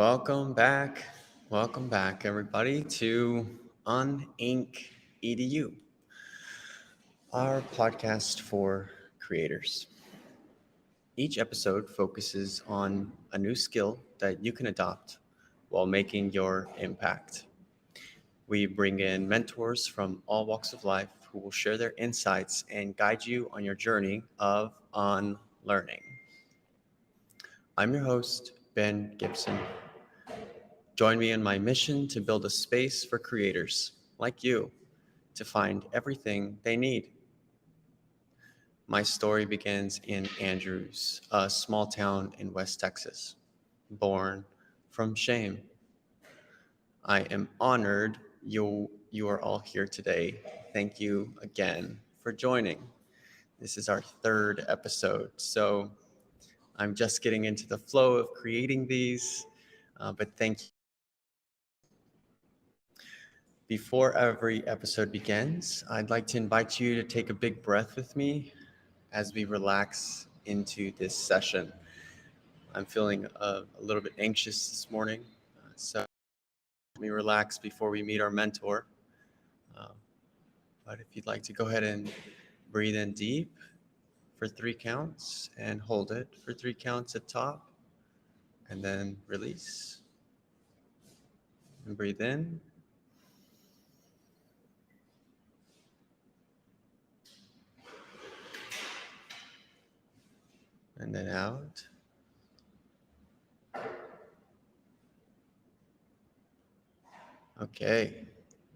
Welcome back. Welcome back, everybody, to Uninc Edu, our podcast for creators. Each episode focuses on a new skill that you can adopt while making your impact. We bring in mentors from all walks of life who will share their insights and guide you on your journey of unlearning. I'm your host, Ben Gibson. Join me in my mission to build a space for creators like you to find everything they need. My story begins in Andrews, a small town in West Texas, born from shame. I am honored you are all here today. Thank you again for joining. This is our third episode, so I'm just getting into the flow of creating these, but thank you. Before every episode begins, I'd like to invite you to take a big breath with me as we relax into this session. I'm feeling a little bit anxious this morning, so let me relax before we meet our mentor. But if you'd like to go ahead and breathe in deep for 3 counts and hold it for 3 counts at top, and then release. And breathe in. And then out. Okay,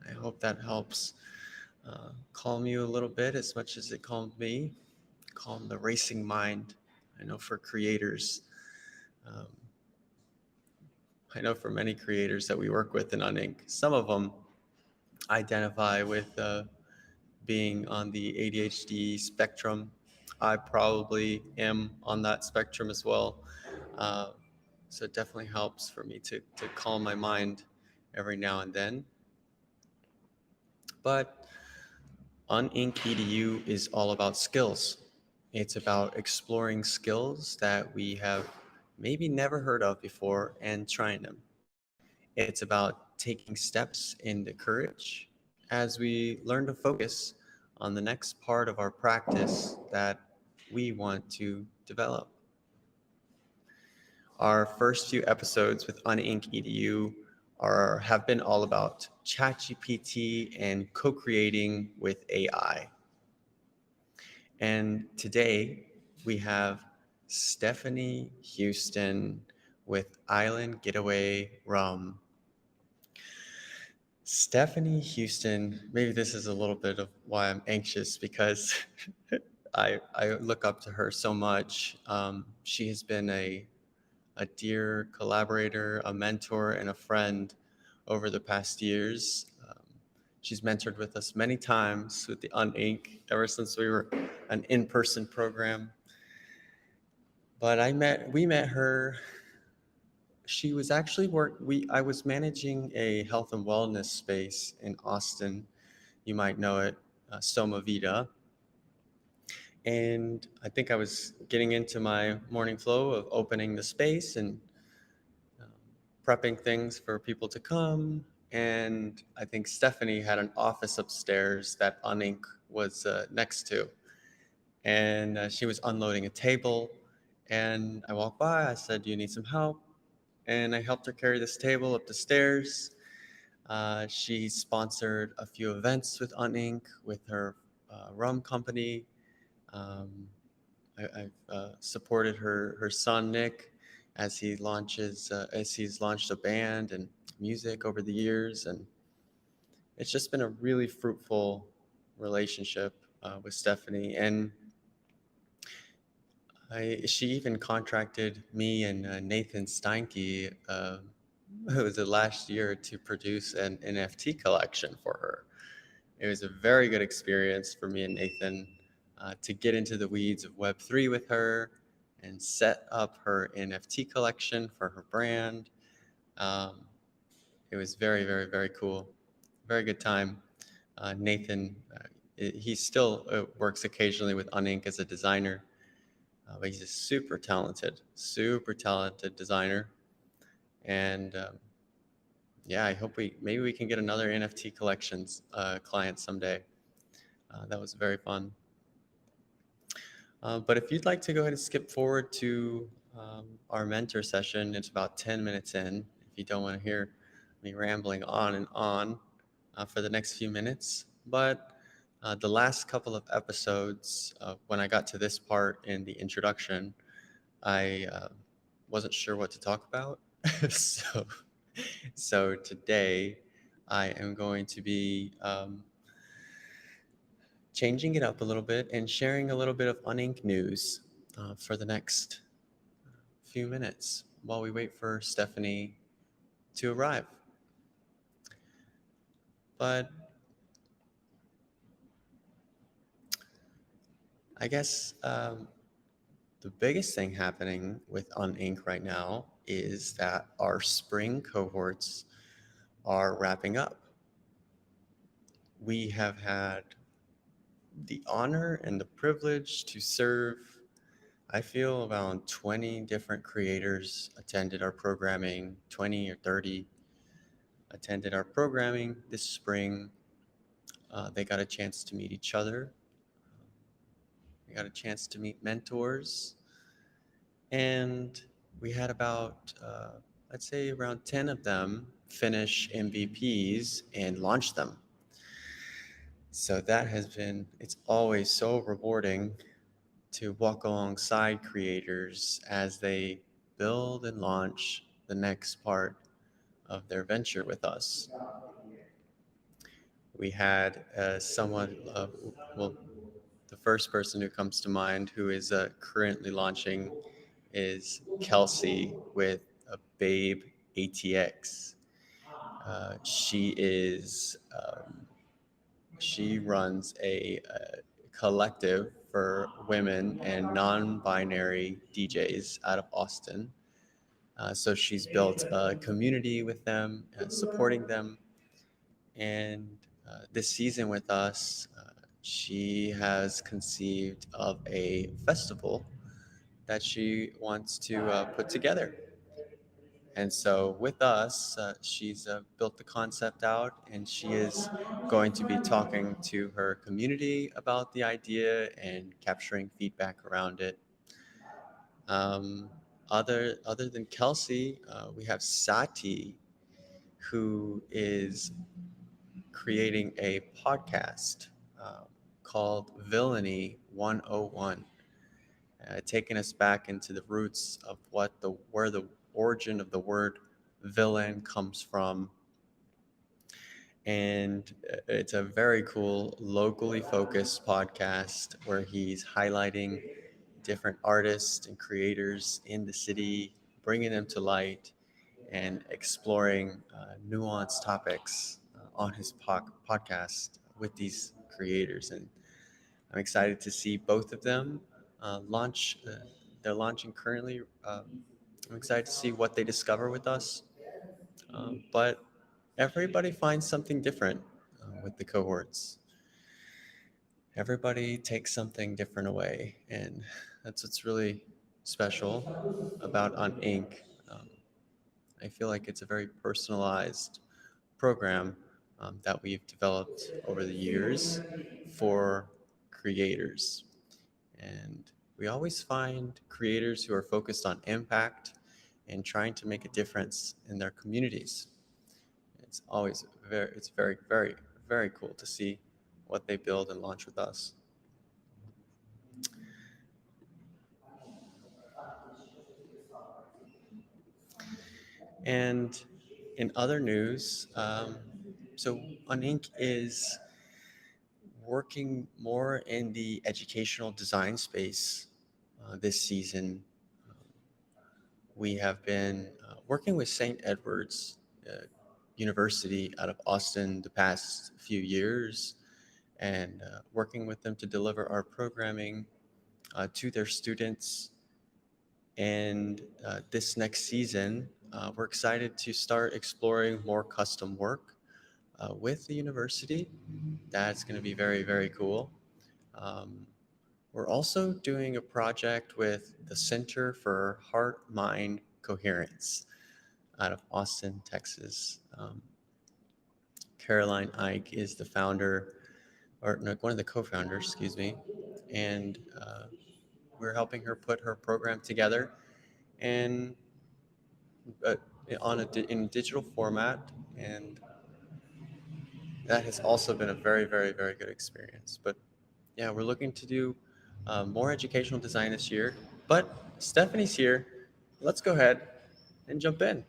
I hope that helps calm you a little bit as much as it calmed me. Calm the racing mind. I know for creators, um, I know for many creators that we work with in Uninc, some of them identify with being on the ADHD spectrum. I probably am on that spectrum as well. Uh, so it definitely helps for me to calm my mind every now and then. But Uninc Edu is all about skills. It's about exploring skills that we have maybe never heard of before and trying them. It's about taking steps into courage as we learn to focus on the next part of our practice that we want to develop. Our first few episodes with Uninc Edu have been all about ChatGPT and co-creating with AI. And today we have Stephanie Houston with Island Getaway Rum. Stephanie Houston, maybe this is a little bit of why I'm anxious because I look up to her so much. She has been a dear collaborator, a mentor, and a friend over the past years. She's mentored with us many times with the Uninc ever since we were an in-person program. But we met her. She was actually I was managing a health and wellness space in Austin. You might know it, Soma Vida. And I think I was getting into my morning flow of opening the space and prepping things for people to come. And I think Stephanie had an office upstairs that Uninc was next to. And she was unloading a table. And I walked by, I said, "Do you need some help?" And I helped her carry this table up the stairs. She sponsored a few events with Uninc, with her rum company. I've supported her son Nick as he's launched a band and music over the years, and it's just been a really fruitful relationship with Stephanie. And she even contracted me and Nathan Steinke, it was the last year, to produce an NFT collection for her. It was a very good experience for me and Nathan to get into the weeds of Web3 with her and set up her NFT collection for her brand. It was very, very, very cool. Very good time. Nathan, he still works occasionally with Uninc as a designer, but he's a super talented designer. And yeah, I hope maybe we can get another NFT collections client someday. That was very fun. But if you'd like to go ahead and skip forward to our mentor session, it's about 10 minutes in. If you don't want to hear me rambling on and on for the next few minutes. But the last couple of episodes, when I got to this part in the introduction, I wasn't sure what to talk about. so, so today I am going to be changing it up a little bit and sharing a little bit of Uninc news for the next few minutes while we wait for Stephanie to arrive. But I guess the biggest thing happening with Uninc right now is that our spring cohorts are wrapping up. We have had the honor and the privilege to serve, I feel around 20 different creators attended our programming, 20 or 30 attended our programming this spring. They got a chance to meet each other. They got a chance to meet mentors. And we had about, let's say, around 10 of them finish MVPs and launch them. So that has been, it's always so rewarding to walk alongside creators as they build and launch the next part of their venture with us. We had someone, well, the first person who comes to mind who is currently launching is Kelsey with a Babe ATX. She runs a collective for women and non-binary DJs out of Austin. So she's built a community with them, supporting them. And this season with us, she has conceived of a festival that she wants to put together. And so with us, she's built the concept out, and she is going to be talking to her community about the idea and capturing feedback around it. Um, other than Kelsey, we have Sati, who is creating a podcast called Villainy 101, taking us back into the roots of where the origin of the word villain comes from. And it's a very cool locally focused podcast where he's highlighting different artists and creators in the city, bringing them to light and exploring nuanced topics on his podcast with these creators. And I'm excited to see both of them launch. They're launching currently. I'm excited to see what they discover with us. But everybody finds something different with the cohorts. Everybody takes something different away, and that's what's really special about Uninc. Um, I feel like it's a very personalized program that we've developed over the years for creators. And we always find creators who are focused on impact and trying to make a difference in their communities. It's very, very, very cool to see what they build and launch with us. And in other news, so Uninc is working more in the educational design space this season. We have been working with St. Edward's University out of Austin the past few years and working with them to deliver our programming to their students. And this next season, we're excited to start exploring more custom work with the university. That's going to be very, very cool. Um, we're also doing a project with the Center for Heart Mind Coherence. out of Austin, Texas. Caroline Ike is the founder, or no, one of the co-founders, excuse me, and we're helping her put her program together and uh, in digital format, and that has also been a very, very, very good experience. But yeah, we're looking to do more educational design this year. But Stephanie's here. Let's go ahead and jump in.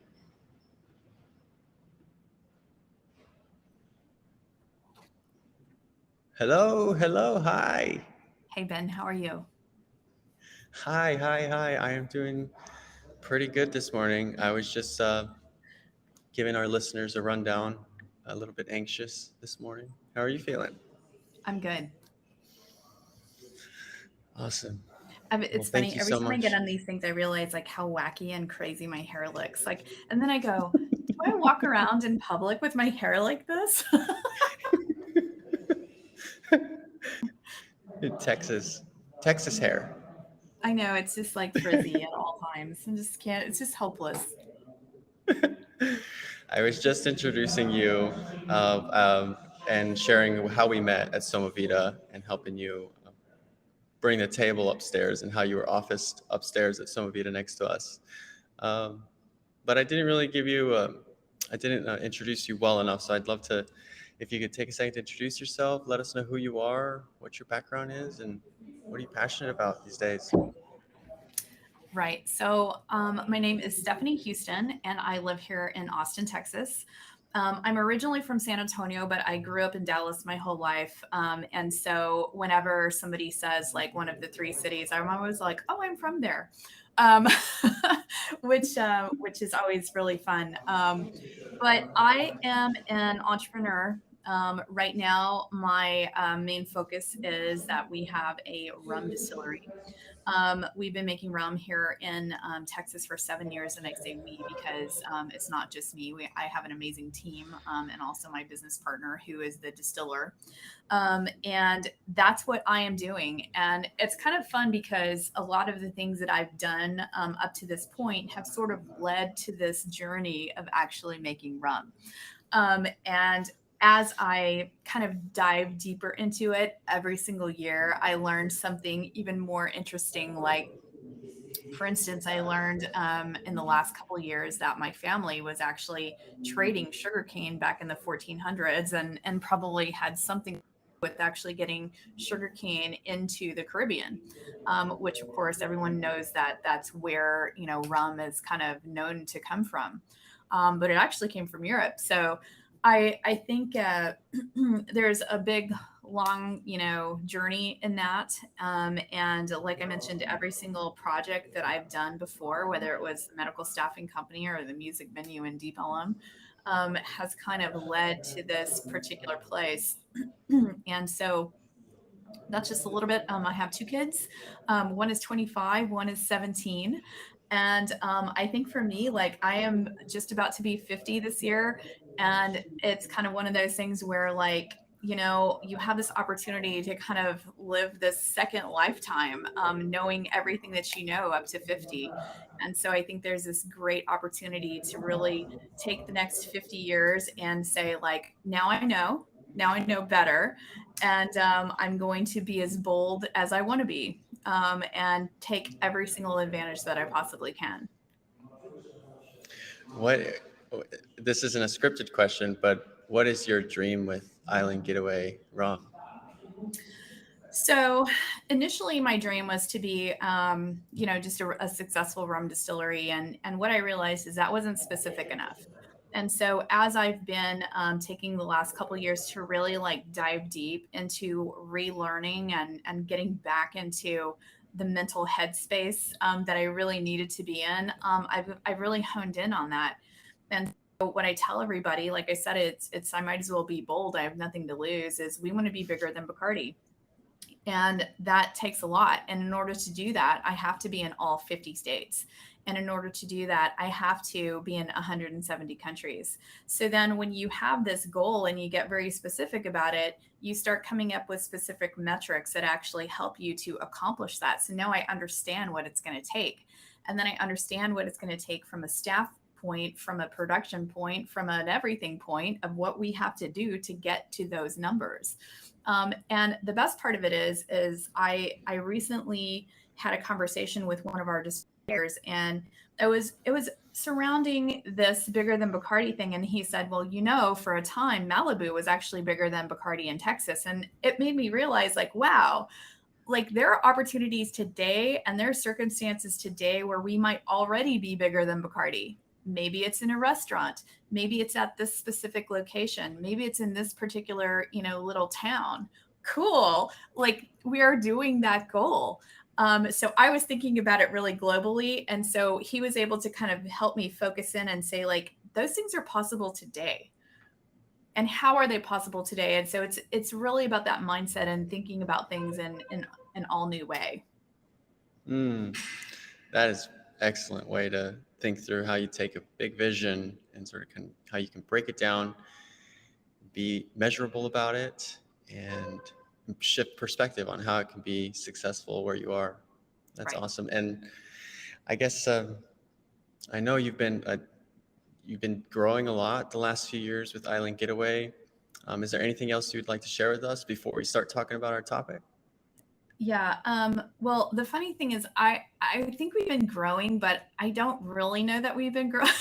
Hello, hello, hi. Hey Ben, how are you? Hi, hi, hi. I am doing pretty good this morning. I was just giving our listeners a rundown, a little bit anxious this morning. How are you feeling? I'm good. Awesome. Well, It's thank funny. you Every so time I get much. on these things, I realize like how wacky and crazy my hair looks. Like, and then I go, do I walk around in public with my hair like this? Texas, Texas hair. I know it's just like frizzy at all times. I just can't. It's just hopeless. I was just introducing you and sharing how we met at Soma Vita and helping you bring the table upstairs and how you were officed upstairs at Soma Vita next to us. Um, but I didn't really give you, I didn't introduce you well enough. So I'd love to, if you could take a second to introduce yourself, let us know who you are, what your background is, and what are you passionate about these days? Right. So, my name is Stephanie Houston, and I live here in Austin, Texas. I'm originally from San Antonio, but I grew up in Dallas my whole life. And so, whenever somebody says like one of the three cities, I'm always like, "Oh, I'm from there," um, which is always really fun. But I am an entrepreneur. Right now, my main focus is that we have a rum distillery. We've been making rum here in Texas for 7 years, and I say we because it's not just me. I have an amazing team and also my business partner who is the distiller. And that's what I am doing. And it's kind of fun because a lot of the things that I've done up to this point have sort of led to this journey of actually making rum. And as I kind of dive deeper into it every single year, I learned something even more interesting. Like, for instance, I learned in the last couple of years that my family was actually trading sugarcane back in the 1400s and probably had something with actually getting sugarcane into the Caribbean, which of course everyone knows that that's where rum is kind of known to come from, but it actually came from Europe. So I think there's a big long journey in that, and like I mentioned, every single project that I've done before, whether it was the medical staffing company or the music venue in Deep Ellum, has kind of led to this particular place. And so that's just a little bit. I have two kids. One is 25, one is 17. And I think for me, like I am just about to be 50 this year. And it's kind of one of those things where, like, you have this opportunity to kind of live this second lifetime, knowing everything that you know up to 50. And so I think there's this great opportunity to really take the next 50 years and say, like, now I know better, and I'm going to be as bold as I want to be, and take every single advantage that I possibly can. What, this isn't a scripted question, but what is your dream with Island Getaway Rum? So initially, my dream was to be, just a successful rum distillery, and what I realized is that wasn't specific enough. And so, as I've been taking the last couple of years to really like dive deep into relearning and getting back into the mental headspace that I really needed to be in, I've really honed in on that. And so what I tell everybody, like I said, it's I might as well be bold. I have nothing to lose. Is we want to be bigger than Bacardi, and that takes a lot. And in order to do that, I have to be in all 50 states. And in order to do that, I have to be in 170 countries. So then when you have this goal and you get very specific about it, you start coming up with specific metrics that actually help you to accomplish that. So now I understand what it's going to take. And then I understand what it's going to take from a staff point, from a production point, from an everything point of what we have to do to get to those numbers. And the best part of it is I recently had a conversation with one of our distributors, and it was surrounding this bigger than Bacardi thing. And he said, well, for a time, Malibu was actually bigger than Bacardi in Texas. And it made me realize, like, wow, like there are opportunities today and there are circumstances today where we might already be bigger than Bacardi. Maybe it's in a restaurant. Maybe it's at this specific location. Maybe it's in this particular, little town. Cool. Like we are doing that goal. So I was thinking about it really globally. And so he was able to kind of help me focus in and say, like, those things are possible today. And how are they possible today? And so it's really about that mindset and thinking about things in an all new way. Mm, that is excellent way to think through how you take a big vision and sort of how you can break it down, be measurable about it, and shift perspective on how it can be successful where you are. That's Right. awesome. And I guess I know you've been growing a lot the last few years with Island Getaway. Is there anything else you'd like to share with us before we start talking about our topic? Yeah. Well, the funny thing is I think we've been growing, but I don't really know that we've been growing.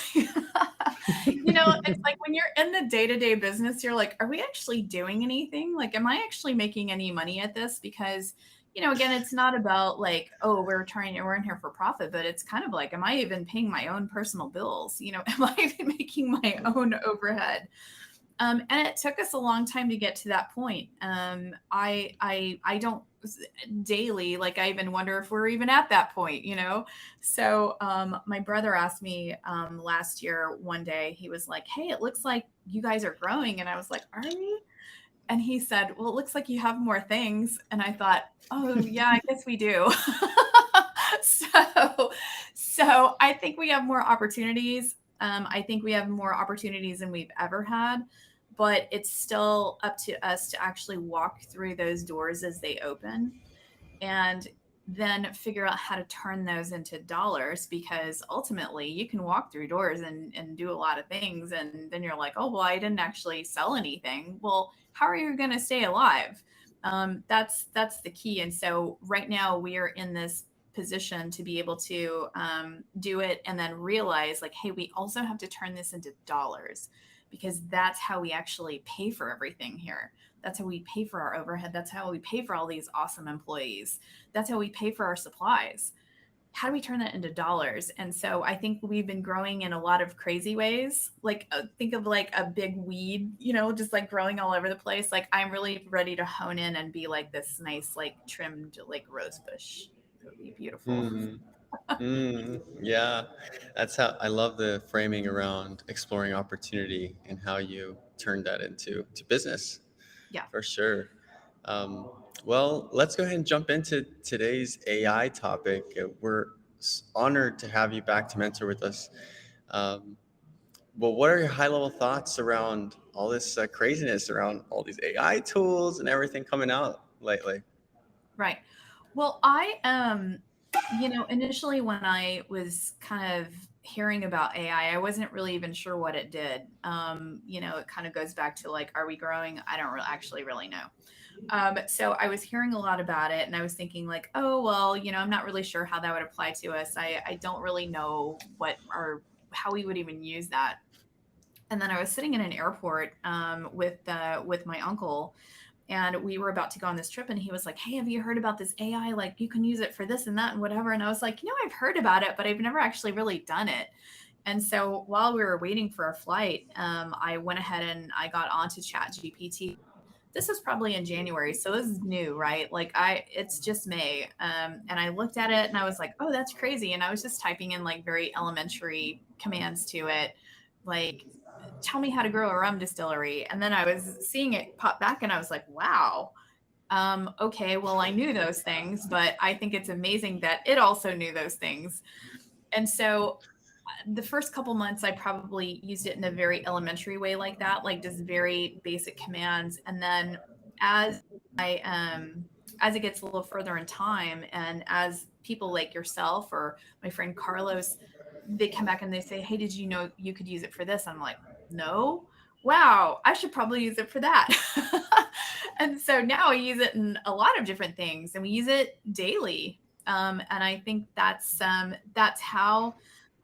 It's like when you're in the day-to-day business, you're like, are we actually doing anything? Like, am I actually making any money at this? Because, again, it's not about like, oh, we're in here for profit, but it's kind of like, am I even paying my own personal bills? Am I even making my own overhead? And it took us a long time to get to that point. I don't daily, like, I even wonder if we're even at that point. So my brother asked me last year one day, he was like, hey, it looks like you guys are growing. And I was like, are we? And he said, well, it looks like you have more things. And I thought, oh yeah, I guess we do. so so I think we have more opportunities. I think we have more opportunities than we've ever had, but it's still up to us to actually walk through those doors as they open and then figure out how to turn those into dollars, because ultimately you can walk through doors and do a lot of things, and then you're like, oh well, I didn't actually sell anything. Well, how are you going to stay alive? That's the key. And so right now we are in this position to be able to do it and then realize, like, hey, we also have to turn this into dollars, because that's how we actually pay for everything here. That's how we pay for our overhead. That's how we pay for all these awesome employees. That's how we pay for our supplies. How do we turn that into dollars? And so I think we've been growing in a lot of crazy ways. Like, think of like a big weed, just like growing all over the place. Like, I'm really ready to hone in and be like this nice, like trimmed, like rose bush. It would be beautiful. Mm, yeah, that's how I love the framing around exploring opportunity and how you turned that into business. Yeah. For sure. Um, well, let's go ahead and jump into today's AI topic. We're honored to have you back to mentor with us. Um, well, what are your high level thoughts around all this craziness around all these AI tools and everything coming out lately? Right. Well, initially when I was kind of hearing about AI, I wasn't really even sure what it did. It kind of goes back to like, are we growing? I don't actually really know. So I was hearing a lot about it and I was thinking like, oh, well, I'm not really sure how that would apply to us. I don't really know what or how we would even use that. And then I was sitting in an airport with my uncle, and we were about to go on this trip, and he was like, hey, have you heard about this AI? Like, you can use it for this and that and whatever. And I was like, I've heard about it, but I've never actually really done it. And so while we were waiting for our flight, I went ahead and I got onto Chat GPT. This was probably in January, so this is new, right? Like, it's just May, and I looked at it and I was like, oh, that's crazy. And I was just typing in like very elementary commands to it, like, tell me how to grow a rum distillery. And then I was seeing it pop back and I was like, wow. Okay, well, I knew those things, but I think it's amazing that it also knew those things. And so the first couple months, I probably used it in a very elementary way like that, like just very basic commands. And then as I, as it gets a little further in time, and as people like yourself or my friend Carlos they come back and they say, hey, did you know you could use it for this? I'm like, no. Wow, I should probably use it for that. And so now we use it in a lot of different things, and we use it daily. And I think that's how,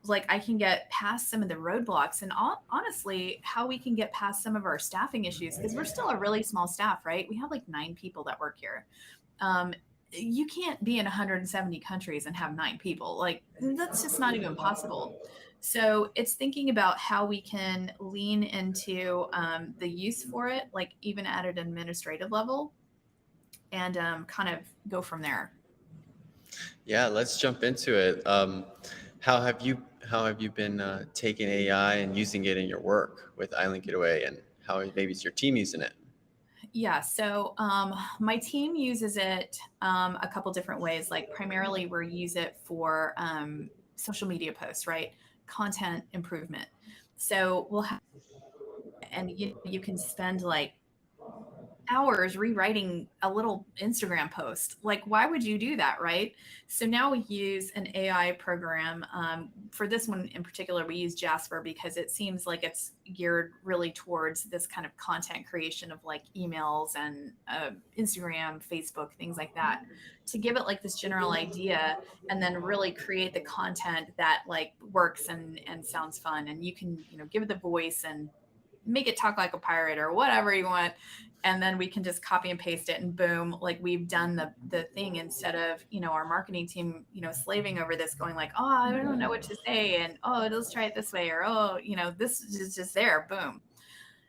like, I can get past some of the roadblocks, and honestly, how we can get past some of our staffing issues, because we're still a really small staff, right? We have like 9 people that work here. Um, you can't be in 170 countries and have 9 people. Like, that's just not even possible. So it's thinking about how we can lean into the use for it, like even at an administrative level, and kind of go from there. Yeah, let's jump into it. How have you been taking AI and using it in your work with Uninc Edu, and how maybe is your team using it? Yeah, so my team uses it a couple different ways. Like, primarily, we use it for social media posts, right? Content improvement. So we'll have, and you can spend like hours rewriting a little Instagram post. Like, why would you do that, right? So now we use an AI program. For this one in particular, we use Jasper because it seems like it's geared really towards this kind of content creation of like emails and Instagram, Facebook, things like that, to give it like this general idea, and then really create the content that like works and sounds fun. And you can, give it the voice and make it talk like a pirate or whatever you want, and then we can just copy and paste it, and boom, like, we've done the thing, instead of our marketing team slaving over this, going like, oh, I don't know what to say, and oh, let's try it this way, or oh, this is just there, boom.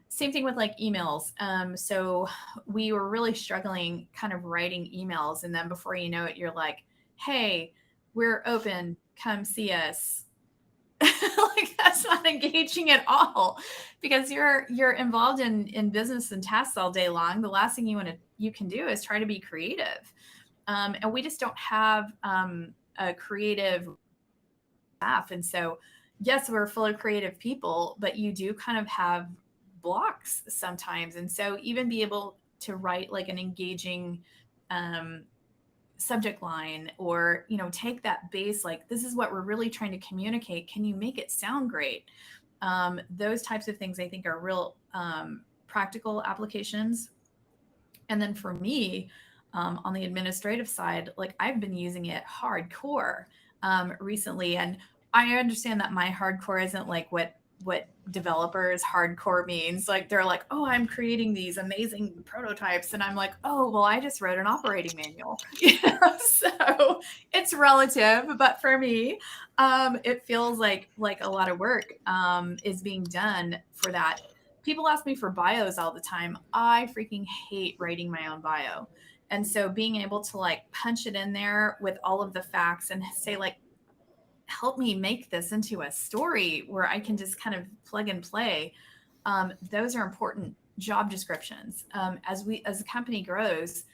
Same thing with like emails. So we were really struggling kind of writing emails, and then before you know it, you're like, hey, we're open, come see us. Like, that's not engaging at all, because you're involved in business and tasks all day long. The last thing you can do is try to be creative, and we just don't have a creative staff. And so, yes, we're full of creative people, but you do kind of have blocks sometimes. And so, even be able to write like an engaging um, subject line, or take that base, like, this is what we're really trying to communicate, can you make it sound great? Those types of things, I think, are real practical applications. And then for me, on the administrative side, like, I've been using it hardcore recently. And I understand that my hardcore isn't like what developers hardcore means. Like, they're like, oh, I'm creating these amazing prototypes, and I'm like, oh, well, I just wrote an operating manual. So it's relative, but for me, it feels like a lot of work is being done for that. People ask me for bios all the time. I freaking hate writing my own bio. And so being able to like punch it in there with all of the facts and say, like, help me make this into a story where I can just kind of plug and play. Those are important job descriptions. As the company grows,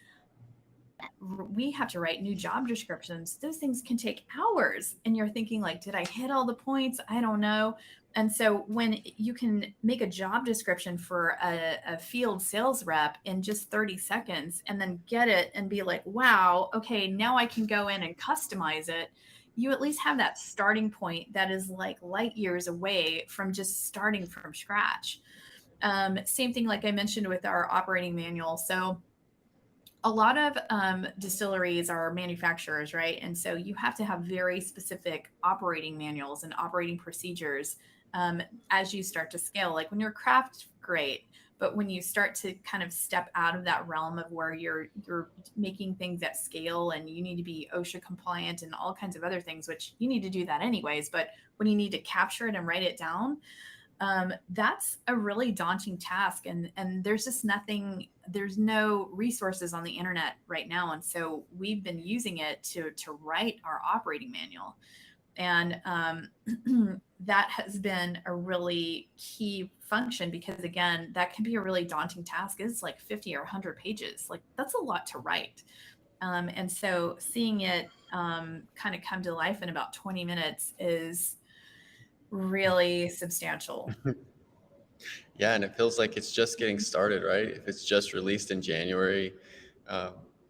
we have to write new job descriptions. Those things can take hours, and you're thinking like, did I hit all the points? I don't know. And so when you can make a job description for a field sales rep in just 30 seconds, and then get it and be like, wow, okay, now I can go in and customize it, you at least have that starting point that is like light years away from just starting from scratch. Same thing, like I mentioned, with our operating manual. So a lot of distilleries are manufacturers, right? And so you have to have very specific operating manuals and operating procedures as you start to scale. Like, when you're craft, great, but when you start to kind of step out of that realm of where you're making things at scale, and you need to be OSHA compliant and all kinds of other things, which you need to do that anyways, but when you need to capture it and write it down, that's a really daunting task. And there's just nothing, there's no resources on the internet right now. And so we've been using it to write our operating manual. And that has been a really key function, because again, that can be a really daunting task. It's like 50 or 100 pages. Like, that's a lot to write. And so seeing it kind of come to life in about 20 minutes is really substantial. Yeah, and it feels like it's just getting started, right? If it's just released in January,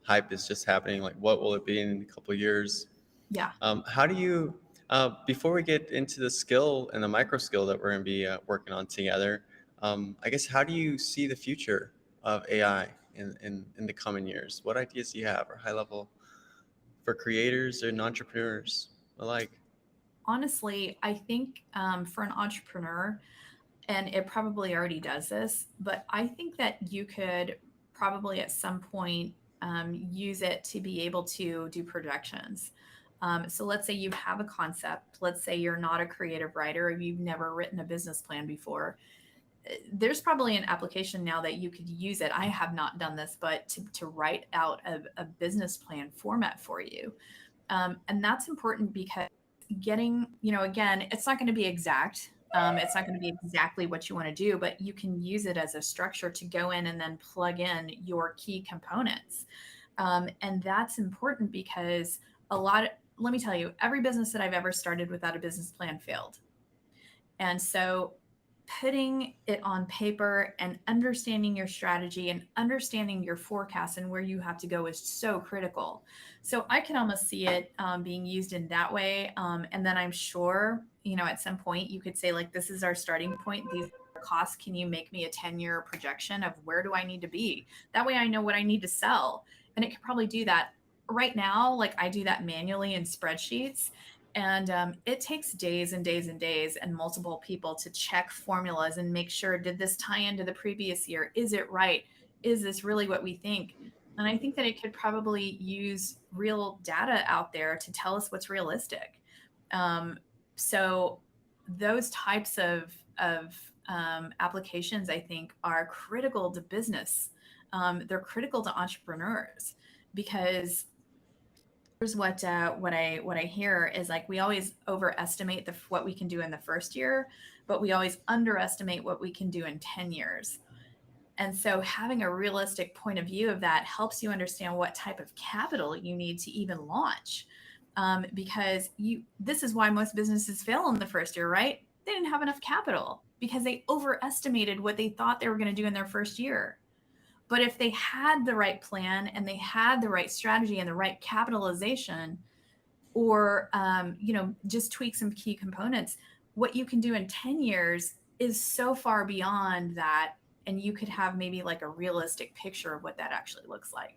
hype is just happening. Like, what will it be in a couple of years? Yeah. How do you Before we get into the skill and the micro skill that we're going to be working on together, I guess how do you see the future of AI in the coming years? What ideas do you have, or high level for creators and entrepreneurs alike? Honestly, I think for an entrepreneur, and it probably already does this, but I think that you could probably at some point use it to be able to do projections. So let's say you have a concept. Let's say you're not a creative writer, or you've never written a business plan before. There's probably an application now that you could use it. I have not done this, but to write out a business plan format for you. And that's important because getting, again, it's not going to be exact. It's not going to be exactly what you want to do, but you can use it as a structure to go in and then plug in your key components. And that's important because let me tell you, every business that I've ever started without a business plan failed. And so putting it on paper and understanding your strategy and understanding your forecast and where you have to go is so critical. So I can almost see it being used in that way. And then I'm sure, at some point you could say, like, this is our starting point. These are costs. Can you make me a 10-year projection of where do I need to be? That way I know what I need to sell. And it could probably do that right now. Like, I do that manually in spreadsheets. And it takes days and days and days and multiple people to check formulas and make sure, did this tie into the previous year? Is it right? Is this really what we think? And I think that it could probably use real data out there to tell us what's realistic. Um, so those types of applications, I think, are critical to business. They're critical to entrepreneurs because here's what I hear is, like, we always overestimate what we can do in the first year, but we always underestimate what we can do in 10 years. And so having a realistic point of view of that helps you understand what type of capital you need to even launch. Because this is why most businesses fail in the first year, right? They didn't have enough capital because they overestimated what they thought they were going to do in their first year. But if they had the right plan and they had the right strategy and the right capitalization, or just tweak some key components, what you can do in 10 years is so far beyond that. And you could have maybe like a realistic picture of what that actually looks like.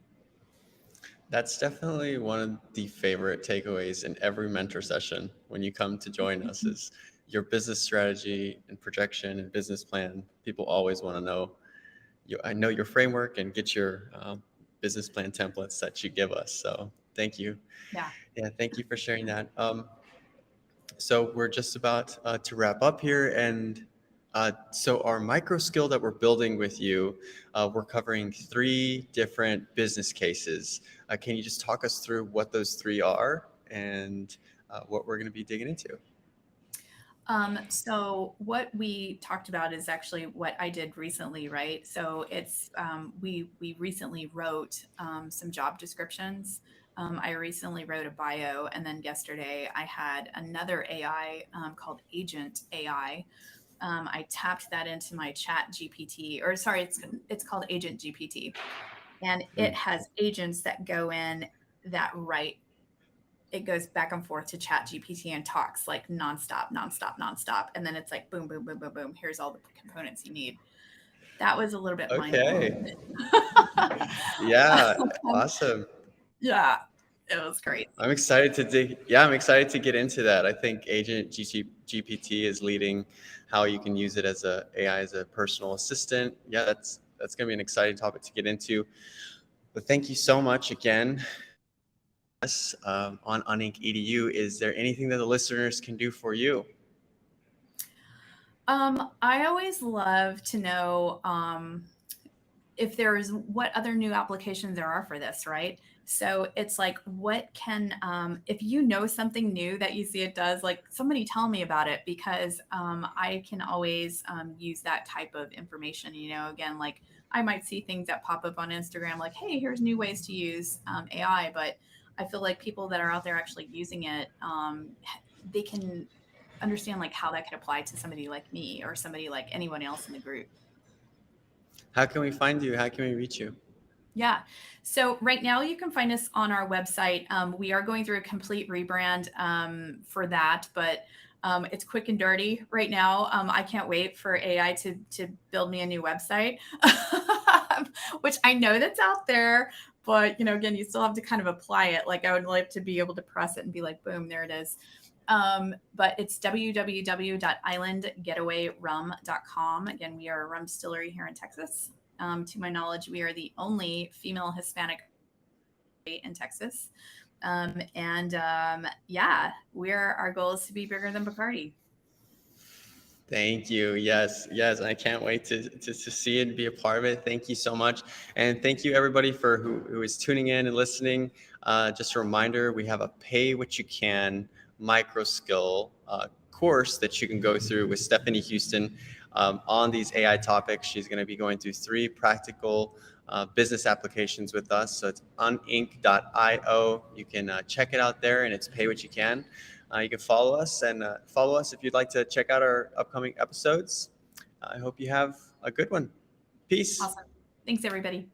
That's definitely one of the favorite takeaways in every mentor session when you come to join us is your business strategy and projection and business plan. People always want to know I know your framework and get your business plan templates that you give us. So thank you. Yeah. Yeah, thank you for sharing that. So we're just about to wrap up here, and so our micro skill that we're building with you, we're covering 3 different business cases. Can you just talk us through what those 3 are and what we're going to be digging into? So what we talked about is actually what I did recently, right? So it's we recently wrote some job descriptions. I recently wrote a bio, and then yesterday I had another AI called Agent AI. I tapped that into my Chat GPT, or sorry, it's called Agent GPT, and it Mm. has agents that go in that write. It goes back and forth to Chat GPT and talks like nonstop, nonstop, nonstop. And then it's like boom, boom, boom, boom, boom. Here's all the components you need. That was a little bit mind blowing. Okay. Yeah, awesome. Yeah, it was great. I'm excited to dig. Yeah, I'm excited to get into that. I think GPT is leading how you can use it as a AI as a personal assistant. Yeah, that's going to be an exciting topic to get into. But thank you so much again. Yes, on Uninc Edu, is there anything that the listeners can do for you? I always love to know if there's what other new applications there are for this, right? So it's like, what can, if you know something new that you see it does, like, somebody tell me about it, because I can always use that type of information. Again, like, I might see things that pop up on Instagram, like, hey, here's new ways to use AI. But I feel like people that are out there actually using it, they can understand like how that could apply to somebody like me or somebody like anyone else in the group. How can we find you? How can we reach you? Yeah. So right now you can find us on our website. We are going through a complete rebrand for that, but it's quick and dirty right now. I can't wait for AI to build me a new website, which I know that's out there. But again, you still have to kind of apply it. Like I would like to be able to press it and be like, boom, there it is. But it's www.islandgetawayrum.com. Again, we are a rum distillery here in Texas. To my knowledge, we are the only female Hispanic in Texas. And yeah, our goal is to be bigger than Bacardi. Thank you. Yes, yes. I can't wait to see it and be a part of it. Thank you so much. And thank you, everybody, for who is tuning in and listening. Just a reminder, we have a pay what you can micro skill course that you can go through with Stephanie Houston on these AI topics. She's going to be going through 3 practical business applications with us. So it's uninc.io. You can check it out there, and it's pay what you can. You can follow us and follow us if you'd like to check out our upcoming episodes. I hope you have a good one. Peace. Awesome. Thanks, everybody.